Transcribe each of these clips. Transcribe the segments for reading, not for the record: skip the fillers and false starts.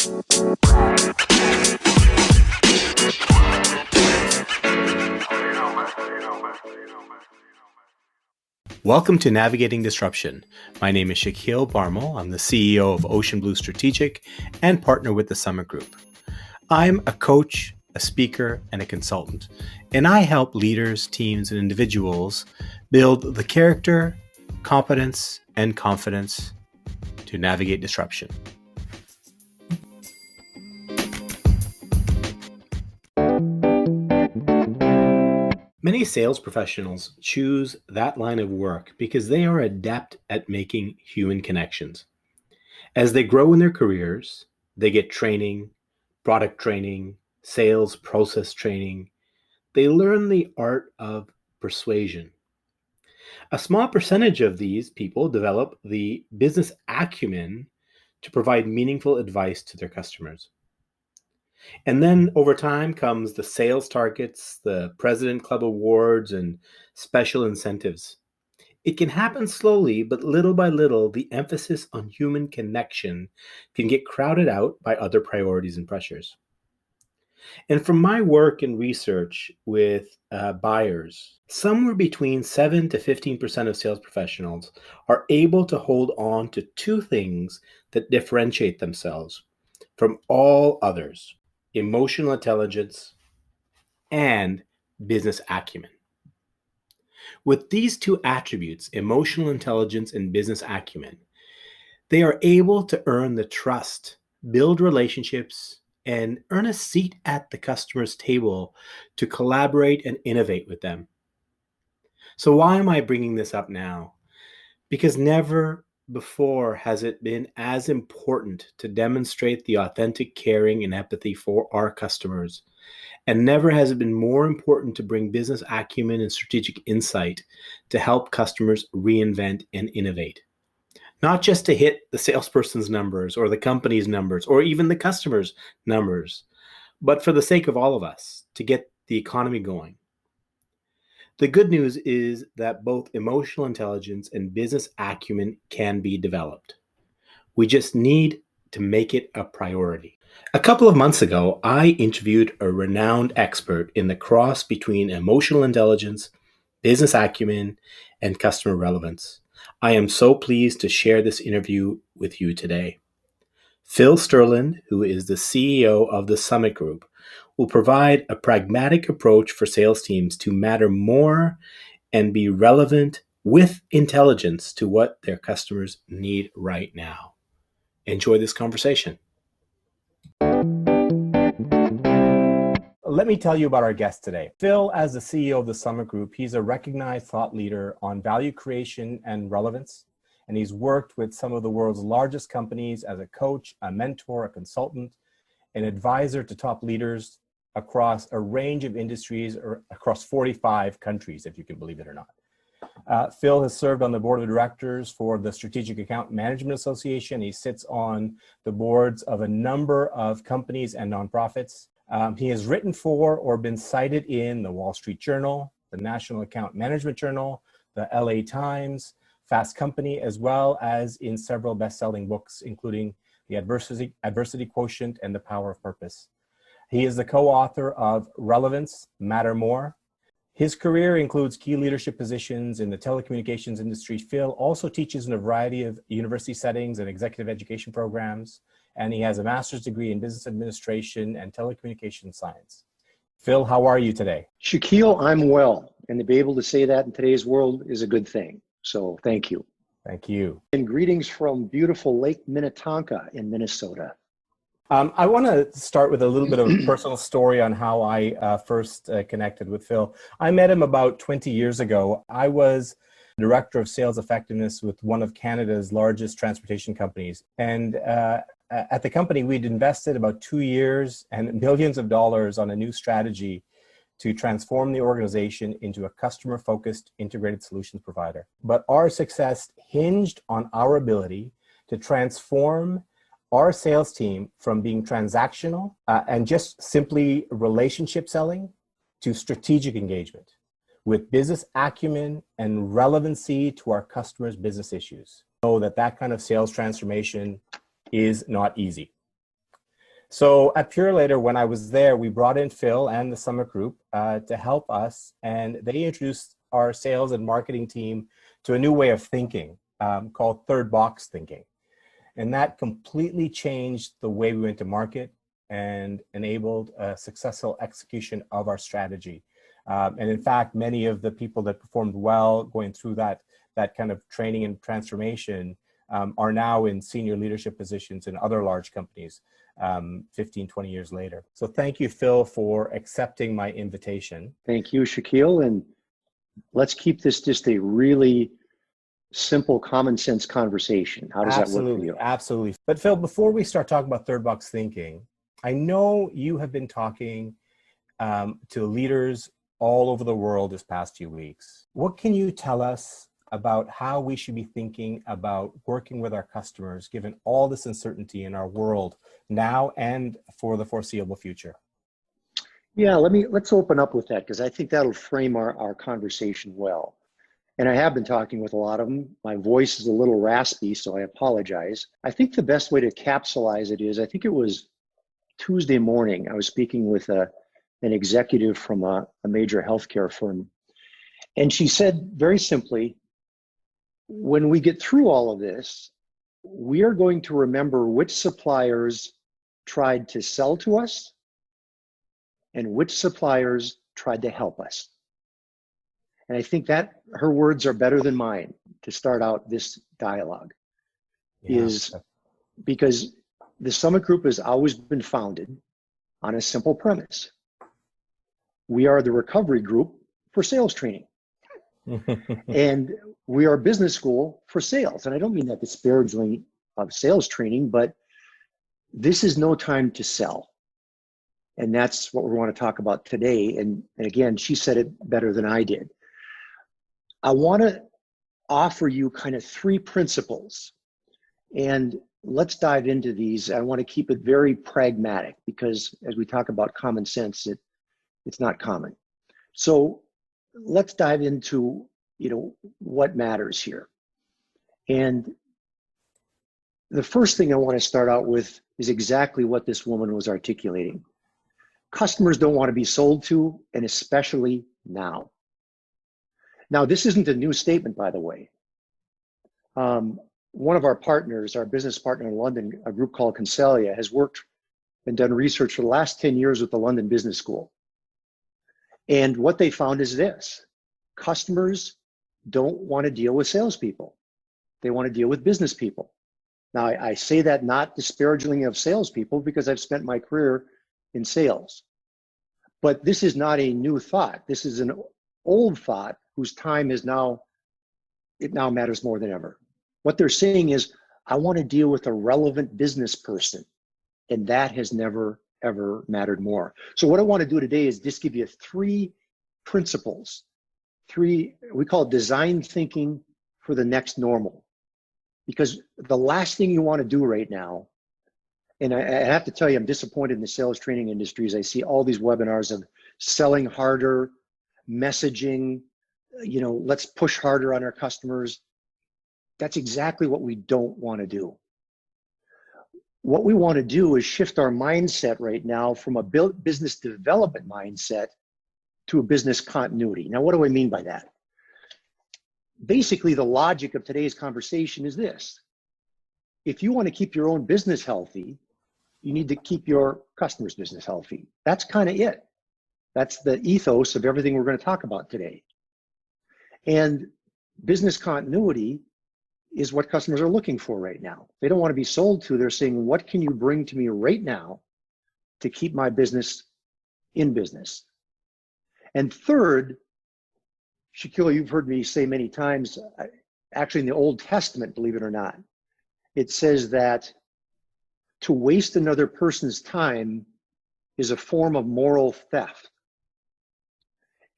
Welcome to Navigating Disruption. My name is Shaquille Barmal. I'm the CEO of Ocean Blue Strategic and partner with the Summit Group. I'm a coach, a speaker, and a consultant, and I help leaders, teams, and individuals build the character, competence, and confidence to navigate disruption. Many sales professionals choose that line of work because they are adept at making human connections. As they grow in their careers, they get training, product training, sales process training. They learn the art of persuasion. A small percentage of these people develop the business acumen to provide meaningful advice to their customers. And then over time comes the sales targets, the President Club awards, and special incentives. It can happen slowly, but little by little, the emphasis on human connection can get crowded out by other priorities and pressures. And from my work and research with buyers, somewhere between 7 to 15% of sales professionals are able to hold on to two things that differentiate themselves from all others: emotional intelligence and business acumen. With these two attributes, emotional intelligence and business acumen, they are able to earn the trust, build relationships, and earn a seat at the customer's table to collaborate and innovate with them. So why am I bringing this up now? Because never before has it been as important to demonstrate the authentic caring and empathy for our customers. And never has it been more important to bring business acumen and strategic insight to help customers reinvent and innovate. Not just to hit the salesperson's numbers or the company's numbers or even the customer's numbers, but for the sake of all of us, to get the economy going. The good news is that both emotional intelligence and business acumen can be developed. We just need to make it a priority. A couple of months ago, I interviewed a renowned expert in the cross between emotional intelligence, business acumen, and customer relevance. I am so pleased to share this interview with you today. Phil Styrlund, who is the CEO of the Summit Group, will provide a pragmatic approach for sales teams to matter more and be relevant with intelligence to what their customers need right now. Enjoy this conversation. Let me tell you about our guest today. Phil, as the CEO of the Summit Group, he's a recognized thought leader on value creation and relevance, and he's worked with some of the world's largest companies as a coach, a mentor, a consultant, an advisor to top leaders across a range of industries or across 45 countries, if you can believe it or not. Phil has served on the board of directors for the Strategic Account Management Association. He sits on the boards of a number of companies and nonprofits. He has written for or been cited in the Wall Street Journal, the National Account Management Journal, the LA Times, Fast Company, as well as in several best-selling books, including The Adversity Quotient and The Power of Purpose. He is the co-author of Relevance, Matter More. His career includes key leadership positions in the telecommunications industry. Phil also teaches in a variety of university settings and executive education programs, and he has a master's degree in business administration and telecommunications science. Phil, how are you today? Shaquille, I'm well, and to be able to say that in today's world is a good thing. So thank you. Thank you. And greetings from beautiful Lake Minnetonka in Minnesota. I want to start with a little bit of a personal story on how I first connected with Phil. I met him about 20 years ago. I was director of sales effectiveness with one of Canada's largest transportation companies. And at the company, we'd invested about 2 years and millions of dollars on a new strategy to transform the organization into a customer-focused integrated solutions provider. But our success hinged on our ability to transform our sales team from being transactional and just simply relationship selling to strategic engagement with business acumen and relevancy to our customers' business issues. So that kind of sales transformation is not easy. So at Purelator, when I was there, we brought in Phil and the Summit Group to help us, and they introduced our sales and marketing team to a new way of thinking called third box thinking. And that completely changed the way we went to market and enabled a successful execution of our strategy. And in fact, many of the people that performed well going through that kind of training and transformation are now in senior leadership positions in other large companies 15, 20 years later. So thank you, Phil, for accepting my invitation. Thank you, Shaquille. And let's keep this just a really simple, common sense conversation. How does that work for you? Absolutely. But Phil, before we start talking about third box thinking, I know you have been talking to leaders all over the world this past few weeks. What can you tell us about how we should be thinking about working with our customers, given all this uncertainty in our world now and for the foreseeable future? Yeah, let's open up with that, because I think that'll frame our conversation well. And I have been talking with a lot of them. My voice is a little raspy, so I apologize. I think the best way to capsulize it is, I think it was Tuesday morning, I was speaking with an executive from a major healthcare firm. And she said very simply, when we get through all of this, we are going to remember which suppliers tried to sell to us and which suppliers tried to help us. And I think that her words are better than mine to start out this dialogue, is because the Summit Group has always been founded on a simple premise. We are the recovery group for sales training. And we are a business school for sales. And I don't mean that disparagingly of sales training, but this is no time to sell. And that's what we want to talk about today. And again, she said it better than I did. I want to offer you kind of 3 principles, and let's dive into these. I want to keep it very pragmatic, because as we talk about common sense, it's not common. So let's dive into, what matters here. And the first thing I want to start out with is exactly what this woman was articulating. Customers don't want to be sold to, and especially now. Now, this isn't a new statement, by the way. One of our partners, our business partner in London, a group called Concelia, has worked and done research for the last 10 years with the London Business School. And what they found is this: customers don't want to deal with salespeople. They want to deal with business people. Now, I say that not disparagingly of salespeople, because I've spent my career in sales. But this is not a new thought. This is an old thought whose time is now, it now matters more than ever. What they're saying is, I want to deal with a relevant business person. And that has never, ever mattered more. So what I want to do today is just give you 3 principles, 3, we call it design thinking for the next normal. Because the last thing you want to do right now, and I have to tell you, I'm disappointed in the sales training industries. I see all these webinars of selling harder, messaging, let's push harder on our customers. That's exactly what we don't want to do. What we want to do is shift our mindset right now from a business development mindset to a business continuity. Now, what do I mean by that? Basically, the logic of today's conversation is this: if you want to keep your own business healthy, you need to keep your customer's business healthy. That's kind of it. That's the ethos of everything we're going to talk about today. And business continuity is what customers are looking for right now. They don't want to be sold to. They're saying, what can you bring to me right now to keep my business in business? And third, Shaquille, you've heard me say many times, actually in the Old Testament, believe it or not, it says that to waste another person's time is a form of moral theft.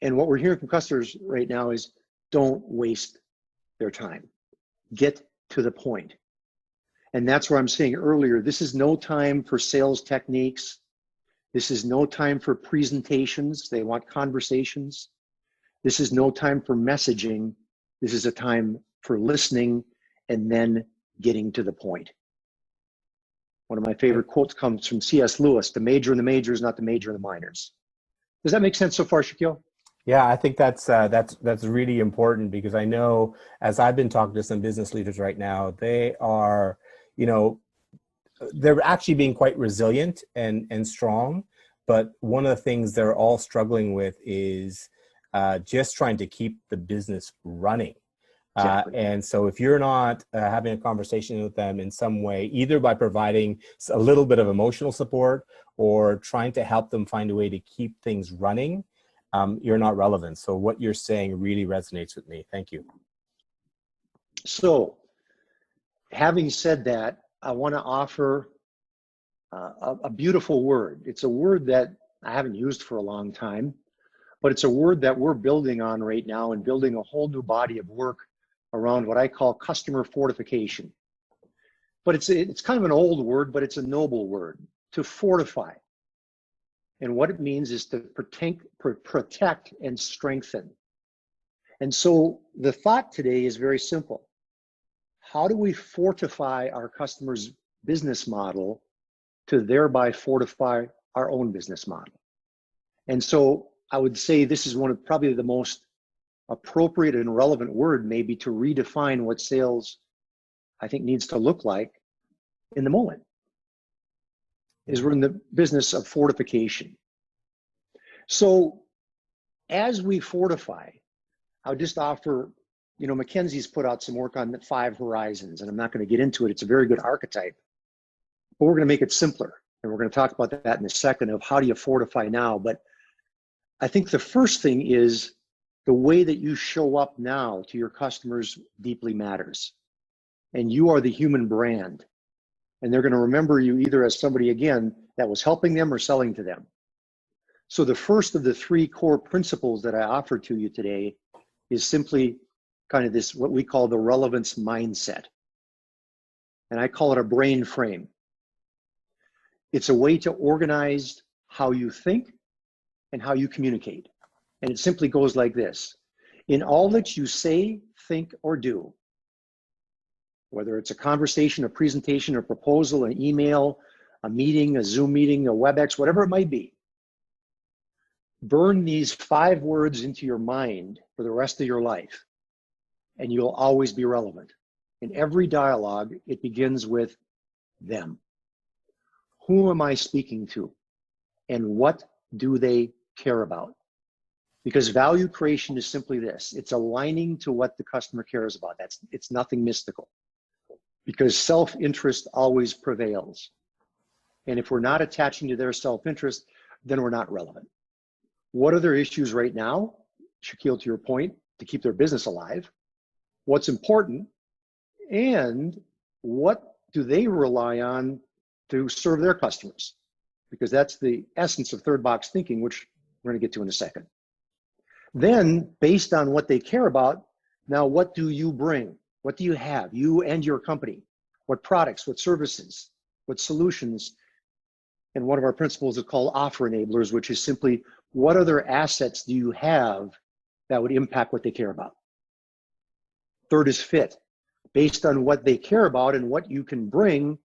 And what we're hearing from customers right now is, don't waste their time. Get to the point. And that's where I'm saying earlier, this is no time for sales techniques. This is no time for presentations. They want conversations. This is no time for messaging. This is a time for listening and then getting to the point. One of my favorite quotes comes from C.S. Lewis: "The major in the majors, not the major in the minors." Does that make sense so far, Shaquille? Yeah, I think that's really important, because I know, as I've been talking to some business leaders right now, they are, they're actually being quite resilient and strong. But one of the things they're all struggling with is just trying to keep the business running. Exactly. And so if you're not having a conversation with them in some way, either by providing a little bit of emotional support or trying to help them find a way to keep things running, you're not relevant. So what you're saying really resonates with me. Thank you. So, having said that, I want to offer a beautiful word. It's a word that I haven't used for a long time, but it's a word that we're building on right now and building a whole new body of work around what I call customer fortification. But it's kind of an old word, but it's a noble word: to fortify. And what it means is to protect and strengthen. And so the thought today is very simple. How do we fortify our customers' business model to thereby fortify our own business model? And so I would say this is one of probably the most appropriate and relevant word, maybe, to redefine what sales, I think, needs to look like in the moment. Is we're in the business of fortification. So as we fortify, I'll just offer, McKinsey's put out some work on the 5 horizons, and I'm not going to get into it. It's a very good archetype, but we're going to make it simpler. And we're going to talk about that in a second, of how do you fortify now. But I think the first thing is the way that you show up now to your customers deeply matters. And you are the human brand. And they're going to remember you either as somebody, again, that was helping them or selling to them. So the first of the 3 core principles that I offer to you today is simply kind of this, what we call the relevance mindset. And I call it a brain frame. It's a way to organize how you think and how you communicate. And it simply goes like this: in all that you say, think, or do, whether it's a conversation, a presentation, a proposal, an email, a meeting, a Zoom meeting, a WebEx, whatever it might be, burn these 5 words into your mind for the rest of your life, and you'll always be relevant. In every dialogue, it begins with them. Who am I speaking to? And what do they care about? Because value creation is simply this: it's aligning to what the customer cares about. It's nothing mystical, because self-interest always prevails. And if we're not attaching to their self-interest, then we're not relevant. What are their issues right now, Shaquille, to your point, to keep their business alive? What's important? And what do they rely on to serve their customers? Because that's the essence of third box thinking, which we're going to get to in a second. Then, based on what they care about, now what do you bring? What do you have, you and your company? What products, what services, what solutions? And one of our principles is called offer enablers, which is simply, what other assets do you have that would impact what they care about? Third is fit. Based on what they care about and what you can bring,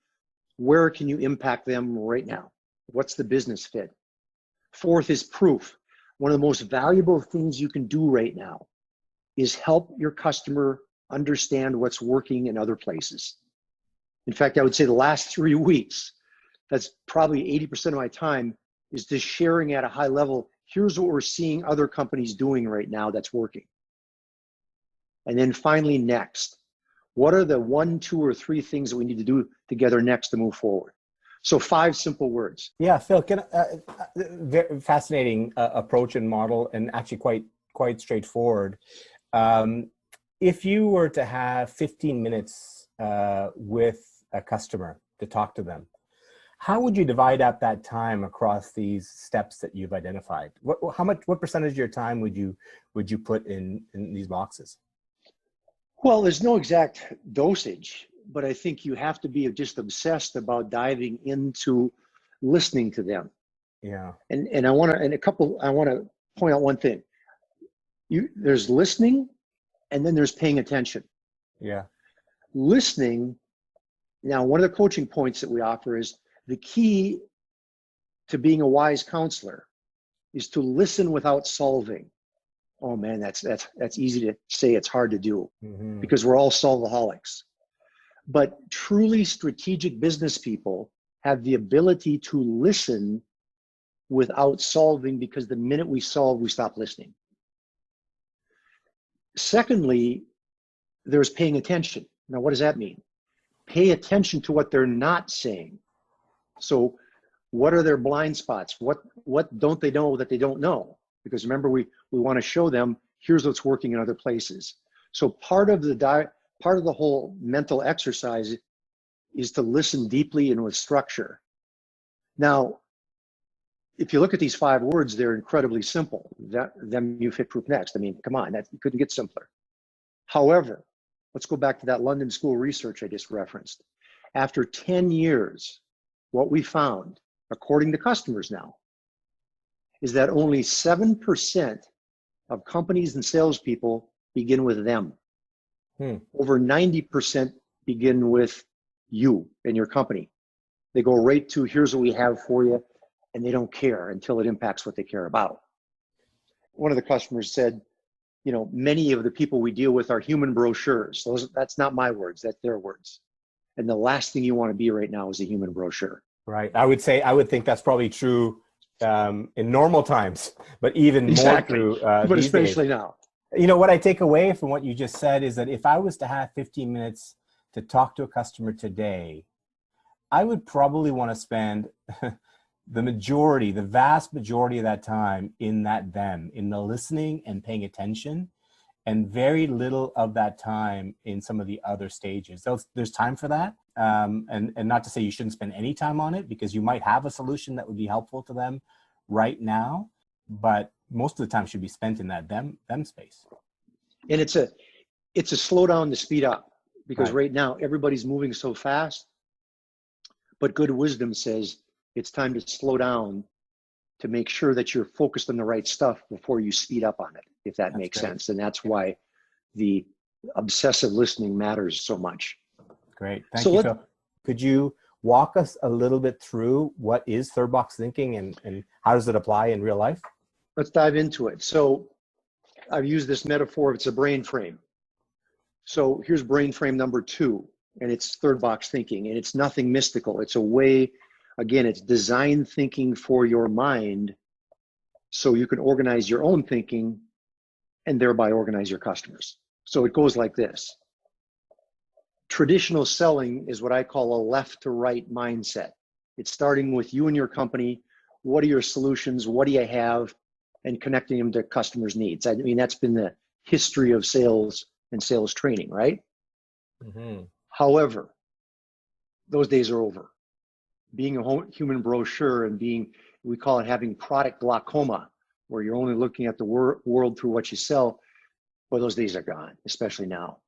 where can you impact them right now? What's the business fit? Fourth is proof. One of the most valuable things you can do right now is help your customer understand what's working in other places. In fact, I would say the last 3 weeks, that's probably 80% of my time, is just sharing at a high level. Here's what we're seeing other companies doing right now that's working. And then finally, next, what are the 1, 2, or 3 things that we need to do together next to move forward? So 5 simple words. Yeah, Phil, very fascinating approach and model, and actually quite straightforward. If you were to have 15 minutes with a customer to talk to them, how would you divide up that time across these steps that you've identified? What percentage of your time would you put in these boxes? Well, there's no exact dosage, but I think you have to be just obsessed about diving into listening to them. Yeah. And I want to point out one thing. There's listening, and then there's paying attention. Yeah. Listening Now, one of the coaching points that we offer is the key to being a wise counselor is to listen without solving. Oh man, that's easy to say. It's hard to do because we're all solvaholics. But truly strategic business people have the ability to listen without solving, because the minute we solve, we stop listening. Secondly, there's paying attention. Now, what does that mean? Pay attention to what they're not saying. So what are their blind spots? What don't they know that they don't know? Because remember, we want to show them, here's what's working in other places. So part of the whole mental exercise is to listen deeply and with structure. Now, if you look at these 5 words, they're incredibly simple. Them, you, fit, proof, next. I mean, come on, you couldn't get simpler. However, let's go back to that London School research I just referenced. After 10 years, what we found, according to customers now, is that only 7% of companies and salespeople begin with them. Over 90% begin with you and your company. They go right to, here's what we have for you, and they don't care until it impacts what they care about. One of the customers said, many of the people we deal with are human brochures. That's not my words, that's their words. And the last thing you want to be right now is a human brochure. Right. I would think that's probably true in normal times, but even more true but these especially days. now. What I take away from what you just said is that if I was to have 15 minutes to talk to a customer today, I would probably want to spend the vast majority of that time in the listening and paying attention, and very little of that time in some of the other stages. There's time for that. And not to say you shouldn't spend any time on it, because you might have a solution that would be helpful to them right now, but most of the time should be spent in that them space. And it's a slow down to speed up, because Right right now everybody's moving so fast, but good wisdom says it's time to slow down to make sure that you're focused on the right stuff before you speed up on it, if that makes sense. And that's why the obsessive listening matters so much. Great. Thank you, Phil. Could you walk us a little bit through what is third box thinking and how does it apply in real life? Let's dive into it. So I've used this metaphor, it's a brain frame. So here's brain frame number 2, and it's third box thinking, and it's nothing mystical. It's a way, again, it's design thinking for your mind so you can organize your own thinking and thereby organize your customers. So it goes like this. Traditional selling is what I call a left to right mindset. It's starting with you and your company. What are your solutions? What do you have? And connecting them to customers' needs. I mean, that's been the history of sales and sales training, right? However, those days are over. Being a human brochure and we call it having product glaucoma, where you're only looking at the world through what you sell, well, those days are gone, especially now.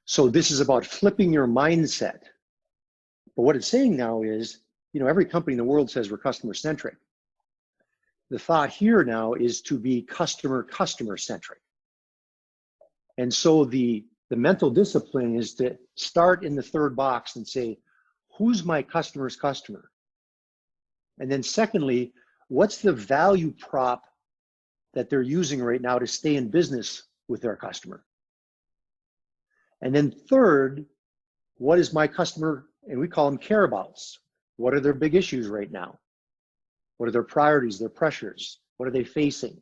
So this is about flipping your mindset. But what it's saying now is, every company in the world says we're customer centric. The thought here now is to be customer centric. And so the mental discipline is to start in the third box and say, who's my customer's customer? And then secondly, what's the value prop that they're using right now to stay in business with their customer? And then third, what is my customer, and we call them care abouts. What are their big issues right now? What are their priorities, their pressures? What are they facing?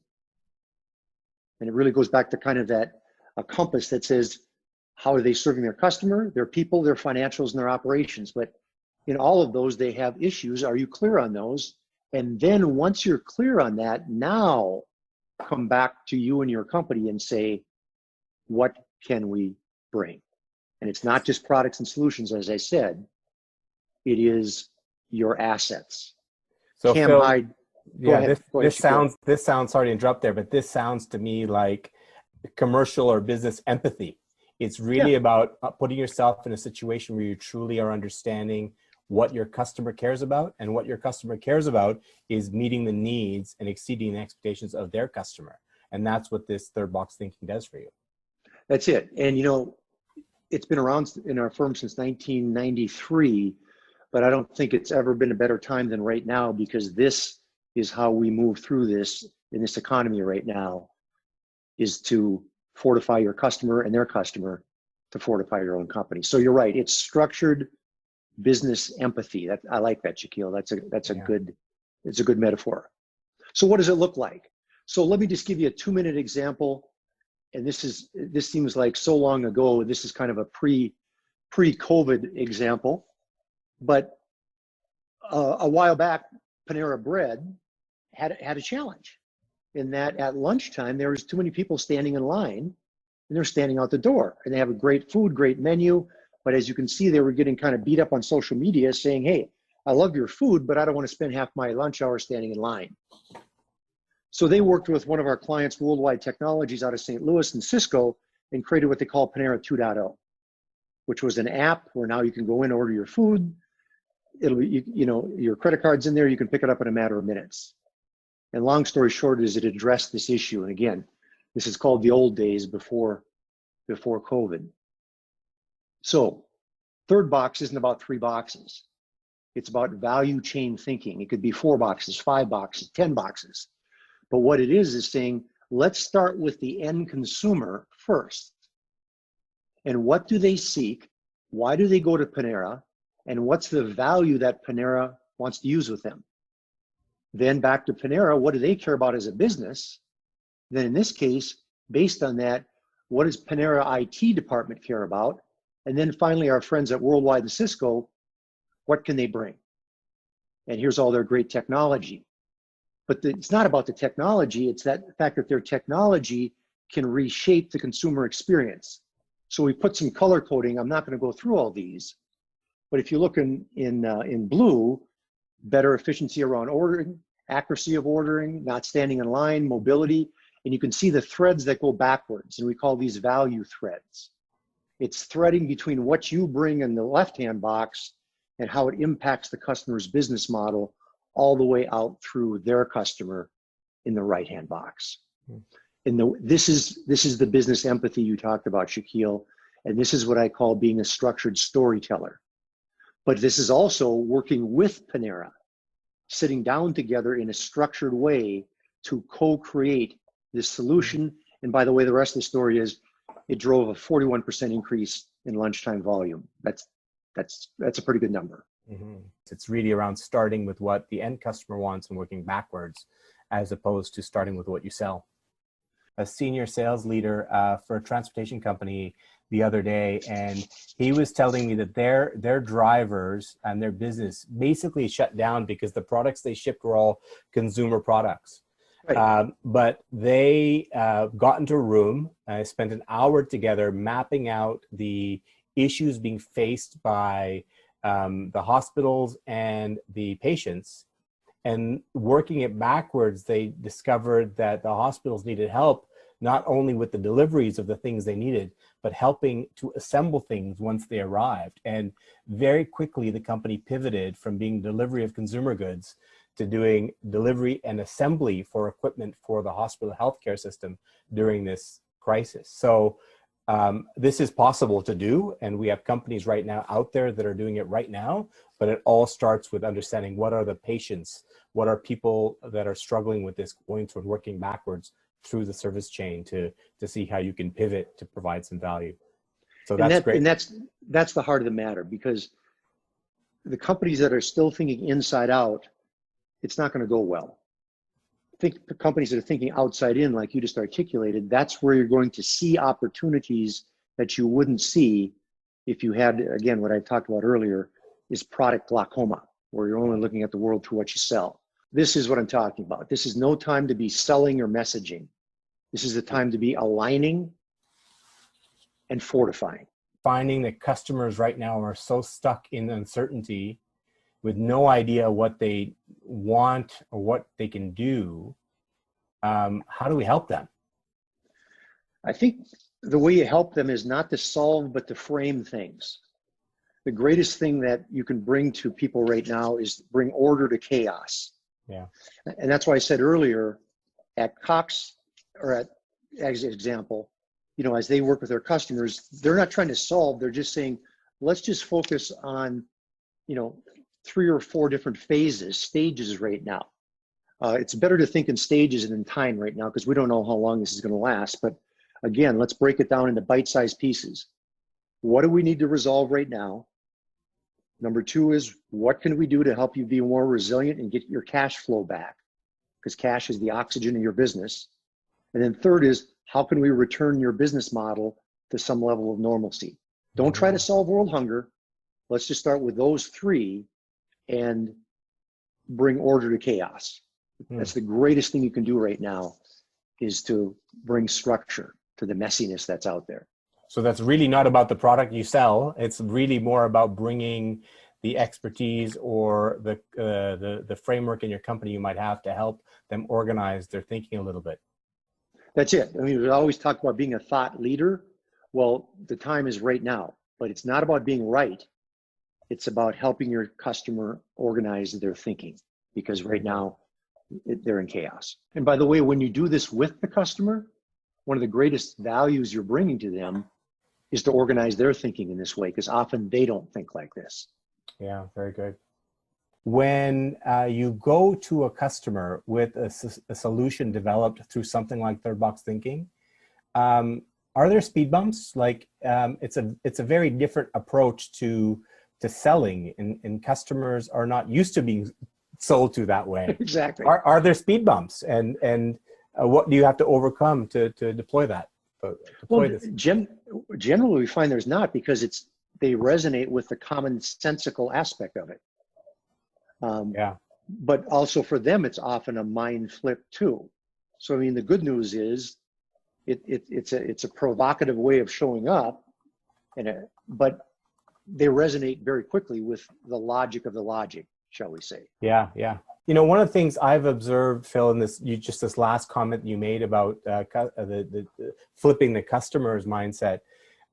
And it really goes back to kind of a compass that says, how are they serving their customer, their people, their financials, and their operations? But in all of those, they have issues. Are you clear on those? And then once you're clear on that, now come back to you and your company and say, what can we bring? And it's not just products and solutions, as I said, it is your assets. So Cam Phil, Hyde, this sounds, sorry to interrupt there, but this sounds to me like commercial or business empathy. It's really about putting yourself in a situation where you truly are understanding what your customer cares about, and what your customer cares about is meeting the needs and exceeding the expectations of their customer. And that's what this third box thinking does for you. That's it. And It's been around in our firm since 1993, but I don't think it's ever been a better time than right now, because this is how we move through this in this economy right now, is to fortify your customer and their customer to fortify your own company. So you're right, it's structured business empathy. I like that, Shaquille. That's a good metaphor. So what does it look like? So let me just give you a 2-minute example. And this seems like so long ago. This is kind of a pre-COVID example, but a while back, Panera Bread had a challenge in that at lunchtime there was too many people standing in line, and they're standing out the door. And they have a great food, great menu, but as you can see, they were getting kind of beat up on social media, saying, "Hey, I love your food, but I don't want to spend half my lunch hour standing in line." So they worked with one of our clients, Worldwide Technologies, out of St. Louis and Cisco, and created what they call Panera 2.0, which was an app where now you can go in, order your food. It'll be, your credit card's in there. You can pick it up in a matter of minutes. And long story short is it addressed this issue. And again, this is called the old days before COVID. So third box isn't about 3 boxes. It's about value chain thinking. It could be 4 boxes, 5 boxes, 10 boxes. But what it is saying, let's start with the end consumer first. And what do they seek? Why do they go to Panera? And what's the value that Panera wants to use with them? Then back to Panera, what do they care about as a business? Then in this case, based on that, what does Panera IT department care about? And then finally, our friends at Worldwide and Cisco, what can they bring? And here's all their great technology. But it's not about the technology, it's that fact that their technology can reshape the consumer experience. So we put some color coding. I'm not going to go through all these, but if you look in blue, better efficiency around ordering, accuracy of ordering, not standing in line, mobility, and you can see the threads that go backwards, and we call these value threads. It's threading between what you bring in the left-hand box and how it impacts the customer's business model all the way out through their customer in the right-hand box. And this is the business empathy you talked about, Shaquille, and this is what I call being a structured storyteller. But this is also working with Panera, sitting down together in a structured way to co-create this solution. And by the way, the rest of the story is it drove a 41% increase in lunchtime volume. That's a pretty good number. Mm-hmm. It's really around starting with what the end customer wants and working backwards, as opposed to starting with what you sell. A senior sales leader for a transportation company the other day, and he was telling me that their drivers and their business basically shut down because the products they shipped were all consumer products. Right. But they got into a room, spent an hour together mapping out the issues being faced by the hospitals and the patients, and working it backwards, they discovered that the hospitals needed help not only with the deliveries of the things they needed, but helping to assemble things once they arrived. And very quickly, the company pivoted from being delivery of consumer goods to doing delivery and assembly for equipment for the hospital healthcare system during this crisis. So this is possible to do, and we have companies right now out there that are doing it right now, but it all starts with understanding what are the patients, what are people that are struggling with this, going toward working backwards through the service chain to see how you can pivot to provide some value. So that's great. And that's the heart of the matter, because the companies that are still thinking inside out, it's not going to go well. Think the companies that are thinking outside in, like you just articulated, that's where you're going to see opportunities that you wouldn't see if you had, again, what I talked about earlier is product glaucoma, where you're only looking at the world through what you sell. This is what I'm talking about. This is no time to be selling or messaging. This is the time to be aligning and fortifying. Finding that customers right now are so stuck in uncertainty with no idea what they want or what they can do. How do we help them? I think the way you help them is not to solve, but to frame things. The greatest thing that you can bring to people right now is bring order to chaos. Yeah. And that's why I said earlier at Cox, or as example, as they work with their customers, they're not trying to solve, they're just saying, let's just focus on, 3 or 4 different stages right now. It's better to think in stages than in time right now, because we don't know how long this is going to last. But again, let's break it down into bite-sized pieces. What do we need to resolve right now? Number 2 is, what can we do to help you be more resilient and get your cash flow back? Because cash is the oxygen in your business. And then third is, how can we return your business model to some level of normalcy? Don't try to solve world hunger. Let's just start with those 3 and bring order to chaos. That's the greatest thing you can do right now, is to bring structure to the messiness that's out there. So that's really not about the product you sell. It's really more about bringing the expertise or the framework in your company you might have to help them organize their thinking a little bit. That's it. I mean, we always talk about being a thought leader. Well, the time is right now, but it's not about being right. It's about helping your customer organize their thinking, because right now they're in chaos. And by the way, when you do this with the customer, one of the greatest values you're bringing to them is to organize their thinking in this way, because often they don't think like this. Yeah, very good. When you go to a customer with a solution developed through something like third box thinking, are there speed bumps? Like it's a very different approach to selling, and customers are not used to being sold to that way. Exactly. Are there speed bumps, and what do you have to overcome to deploy that? Generally we find there's not, because they resonate with the commonsensical aspect of it. But also for them, it's often a mind flip too. So I mean, the good news is it's a provocative way of showing up, but they resonate very quickly with the logic of the logic, shall we say. Yeah. One of the things I've observed, Phil, in this last comment you made about the flipping the customer's mindset,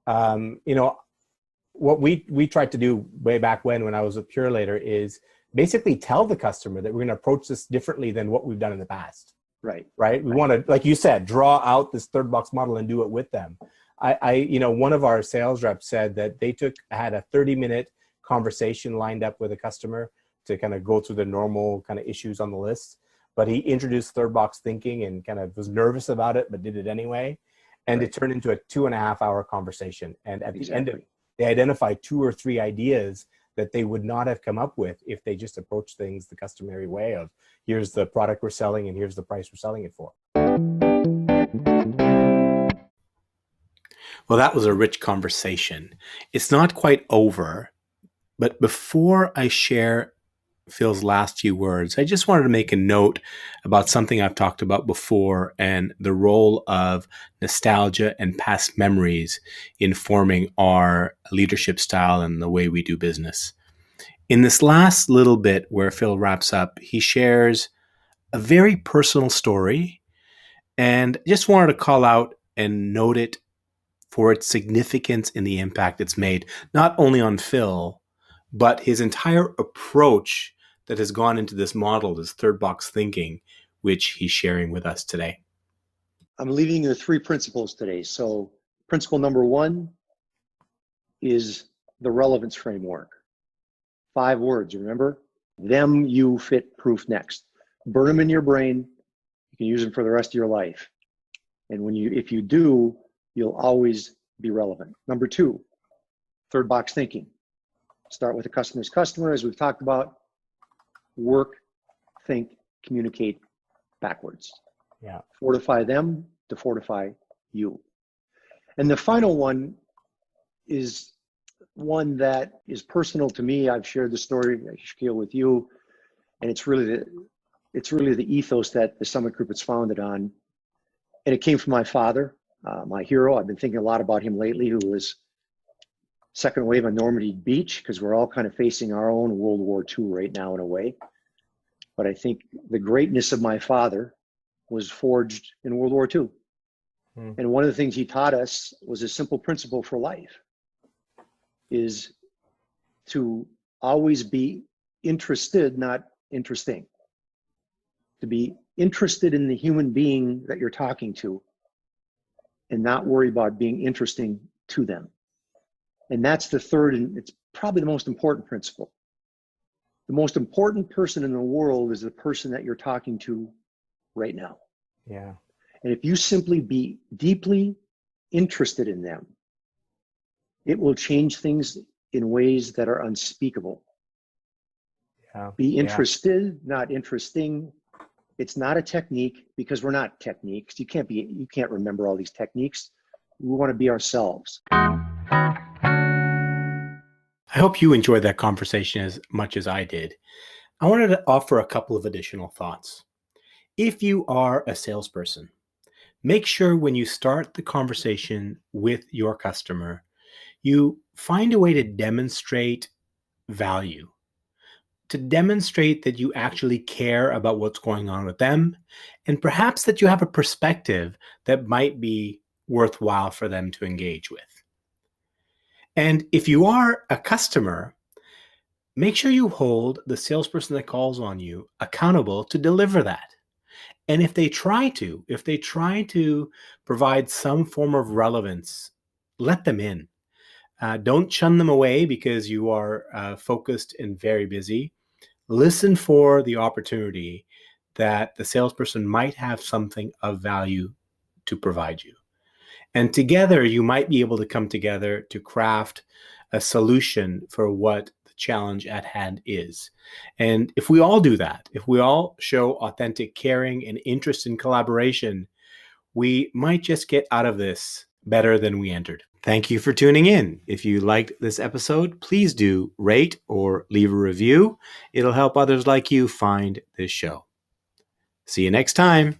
what we tried to do way back when I was with Purelator is basically tell the customer that we're going to approach this differently than what we've done in the past. Right. We want to, like you said, draw out this third box model and do it with them. One of our sales reps said that they had a 30-minute conversation lined up with a customer to kind of go through the normal kind of issues on the list. But he introduced third box thinking and kind of was nervous about it, but did it anyway. And it turned into a 2.5-hour conversation. And at the end of it, they identified 2 or 3 ideas that they would not have come up with if they just approached things the customary way of, here's the product we're selling and here's the price we're selling it for. Well, that was a rich conversation. It's not quite over, but before I share Phil's last few words, I just wanted to make a note about something I've talked about before, and the role of nostalgia and past memories in forming our leadership style and the way we do business. In this last little bit where Phil wraps up, he shares a very personal story, and just wanted to call out and note it for its significance in the impact it's made, not only on Phil, but his entire approach that has gone into this model, this third box thinking, which he's sharing with us today. I'm leaving you 3 principles today. So principle number 1 is the relevance framework. 5 words, remember? Them, you, fit, proof, next. Burn them in your brain. You can use them for the rest of your life. And if you do, you'll always be relevant. Number 2, third box thinking. Start with the customer's customer, as we've talked about. Work, think, communicate backwards. Yeah. Fortify them to fortify you. And the final one is one that is personal to me. I've shared the story, Shaquille, with you, and it's really the ethos that the Summit Group is founded on. And it came from my father, my hero. I've been thinking a lot about him lately, who was second wave on Normandy Beach, because we're all kind of facing our own World War II right now in a way. But I think the greatness of my father was forged in World War II. And one of the things he taught us was a simple principle for life, is to always be interested, not interesting. To be interested in the human being that you're talking to, and not worry about being interesting to them. And that's the third, and it's probably the most important principle. The most important person in the world is the person that you're talking to right now. Yeah. And if you simply be deeply interested in them, it will change things in ways that are unspeakable. Yeah. Be interested, not interesting. It's not a technique, because we're not techniques. You can't remember all these techniques. We want to be ourselves. I hope you enjoyed that conversation as much as I did. I wanted to offer a couple of additional thoughts. If you are a salesperson, make sure when you start the conversation with your customer, you find a way to demonstrate value, to demonstrate that you actually care about what's going on with them, and perhaps that you have a perspective that might be worthwhile for them to engage with. And if you are a customer, make sure you hold the salesperson that calls on you accountable to deliver that. And if they try to provide some form of relevance, let them in. Don't shun them away because you are focused and very busy. Listen for the opportunity that the salesperson might have something of value to provide you. And together, you might be able to come together to craft a solution for what the challenge at hand is. And if we all do that, if we all show authentic caring and interest in collaboration, we might just get out of this better than we entered. Thank you for tuning in. If you liked this episode, please do rate or leave a review. It'll help others like you find this show. See you next time.